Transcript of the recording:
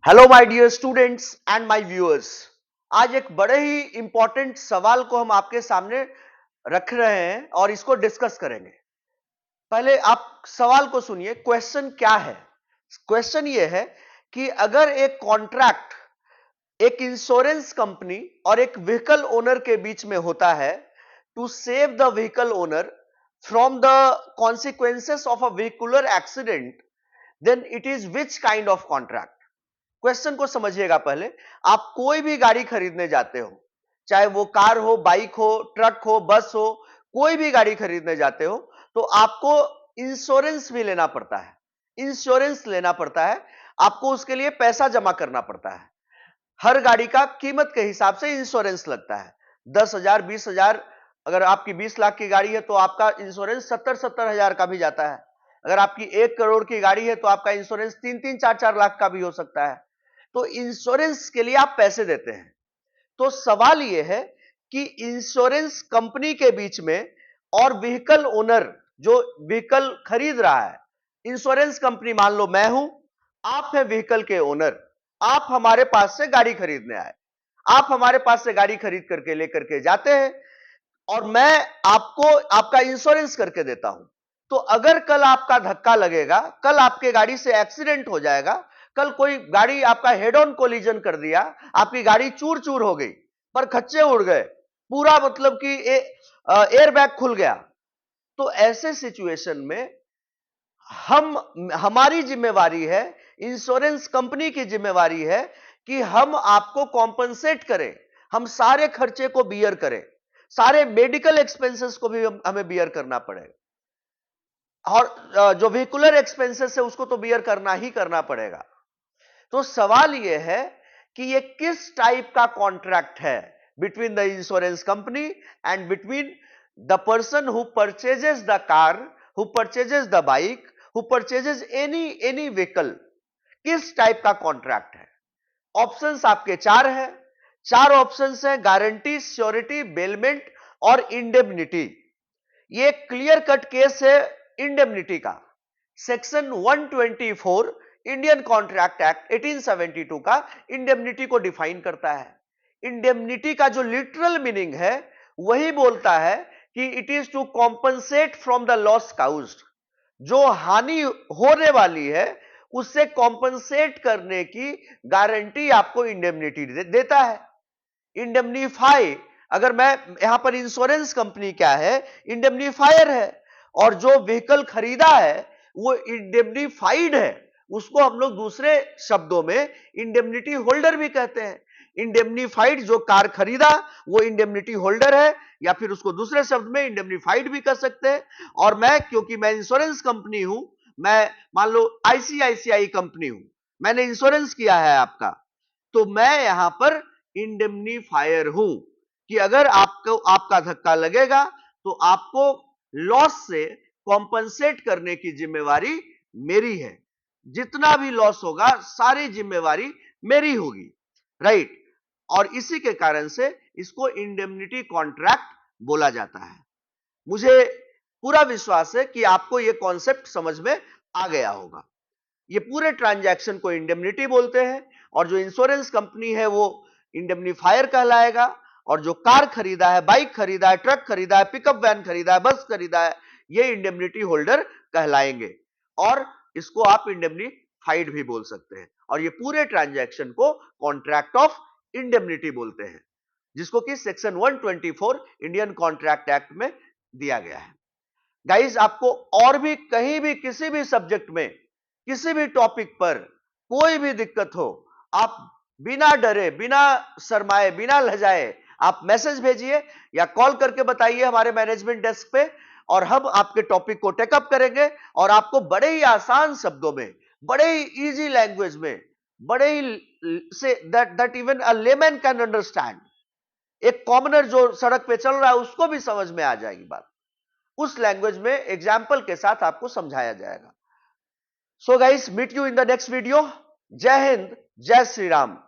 Hello my dear students and my viewers. आज एक बड़े ही इंपॉर्टेंट सवाल को हम आपके सामने रख रहे हैं और इसको डिस्कस करेंगे। पहले आप सवाल को सुनिए। क्वेश्चन क्या है? क्वेश्चन ये है कि अगर एक कॉन्ट्रैक्ट एक इंश्योरेंस कंपनी और एक व्हीकल ओनर के बीच में होता है to save the vehicle owner from the consequences of a vehicular accident, then it is which kind of contract? Question को समझिएगा। पहले आप कोई भी गाड़ी खरीदने जाते हो, चाहे वो कार हो, बाइक हो, ट्रक हो, बस हो, कोई भी गाड़ी खरीदने जाते हो तो आपको इंश्योरेंस भी लेना पड़ता है। इंश्योरेंस लेना पड़ता है, आपको उसके लिए पैसा जमा करना पड़ता है। हर गाड़ी का कीमत के हिसाब से इंश्योरेंस लगता है। 10,000, 20,000। अगर आपकी 20 लाख की गाड़ी है तो आपका इंश्योरेंस 70-70 हजार का भी जाता है। अगर आपकी 1 करोड़ की गाड़ी है तो आपका इंश्योरेंस 3-3, 4-4 लाख का भी हो सकता है। तो इंश्योरेंस के लिए आप पैसे देते हैं। तो सवाल यह है कि इंश्योरेंस कंपनी के बीच में और व्हीकल ओनर जो व्हीकल खरीद रहा है, इंश्योरेंस कंपनी मान लो मैं हूं, आप हैं व्हीकल के ओनर, आप हमारे पास से गाड़ी खरीदने आए, आप हमारे पास से गाड़ी खरीद करके लेकर के जाते हैं और मैं आपको आपका इंश्योरेंस करके देता हूं। तो अगर कल आपका धक्का लगेगा, कल आपके गाड़ी से एक्सीडेंट हो जाएगा, कल कोई गाड़ी आपका हेड ऑन कोलिजन कर दिया, आपकी गाड़ी चूर चूर हो गई, पर खच्चे उड़ गए, पूरा मतलब कि एयर बैग खुल गया, तो ऐसे सिचुएशन में हमारी जिम्मेवारी है, इंश्योरेंस कंपनी की जिम्मेवारी है कि हम आपको कॉम्पनसेट करें, हम सारे खर्चे को बियर करें, सारे मेडिकल एक्सपेंसेस को भी हमें बियर करना पड़ेगा और जो व्हीकुलर एक्सपेंसेस है उसको तो बियर करना ही करना पड़ेगा। तो सवाल यह है कि ये किस टाइप का कॉन्ट्रैक्ट है between the insurance company and between the person who purchases the car, who purchases the bike, who purchases any vehicle. किस टाइप का कॉन्ट्रैक्ट है? ऑप्शंस आपके चार हैं। चार ऑप्शंस हैं: गारंटी, श्योरिटी, बेलमेंट और इंडेमनिटी। ये क्लियर कट केस है इंडेमनिटी का। सेक्शन 124 इंडियन कॉन्ट्रैक्ट एक्ट 1872 का इंडेमनिटी को डिफाइन करता है। इंडेमनिटी का जो लिटरल मीनिंग है वही बोलता है कि it is to compensate from the loss caused. जो हानि होने वाली है उससे कॉम्पनसेट करने की गारंटी आपको इंडेमनिटी देता है। इंडेमनीफाई, अगर मैं यहां पर इंश्योरेंस कंपनी क्या है, इंडेमनीफायर है, और जो व्हीकल खरीदा है वो इंडेमनीफाइड है, उसको हम लोग दूसरे शब्दों में इंडेमनिटी होल्डर भी कहते हैं। इंडेमनीफाइड जो कार खरीदा वो इंडेमनिटी होल्डर है, या फिर उसको दूसरे शब्द में इंडेमनीफाइड भी कर सकते हैं। और मैं, क्योंकि मैं इंश्योरेंस कंपनी हूं, मैं मान लो आईसीआईसीआई कंपनी हूं, मैंने इंश्योरेंस किया है आपका, तो मैं यहां पर इंडेमनीफायर हूं कि अगर आपको आपका धक्का लगेगा तो आपको लॉस से कॉम्पनसेट करने की जिम्मेवारी मेरी है। जितना भी लॉस होगा सारी जिम्मेवारी मेरी होगी, राइट? और इसी के कारण से इसको इंडेमनिटी कॉन्ट्रैक्ट बोला जाता है। मुझे पूरा विश्वास है कि आपको यह कॉन्सेप्ट समझ में आ गया होगा। ये पूरे ट्रांजैक्शन को इंडेमनिटी बोलते हैं और जो इंश्योरेंस कंपनी है वो इंडेमनीफायर कहलाएगा, और जो कार खरीदा है, बाइक खरीदा है, ट्रक खरीदा है, पिकअप वैन खरीदा है, बस खरीदा है, ये इंडेमनिटी होल्डर कहलाएंगे। और इसको आप इंडेमनीफाइड भी बोल सकते हैं। और ये पूरे ट्रांजैक्शन को कॉन्ट्रैक्ट ऑफ इंडेमनिटी बोलते हैं, जिसको कि सेक्शन 124 इंडियन कॉन्ट्रैक्ट एक्ट में दिया गया है। गाइस, आपको और भी कहीं भी किसी भी सब्जेक्ट में किसी भी टॉपिक पर कोई भी दिक्कत हो, आप बिना डरे, बिना शर्माए, बिना लजाए आप मैसेज भेजिए या कॉल करके बताइए हमारे मैनेजमेंट डेस्क पे, और हम आपके टॉपिक को टेकअप करेंगे और आपको बड़े ही आसान शब्दों में, बड़े ही इजी लैंग्वेज में, बड़े ही से that even a layman can understand, एक कॉमनर जो सड़क पे चल रहा है उसको भी समझ में आ जाएगी बात, उस लैंग्वेज में एग्जाम्पल के साथ आपको समझाया जाएगा। So guys, meet you in the next video. जय हिंद, जय श्री राम।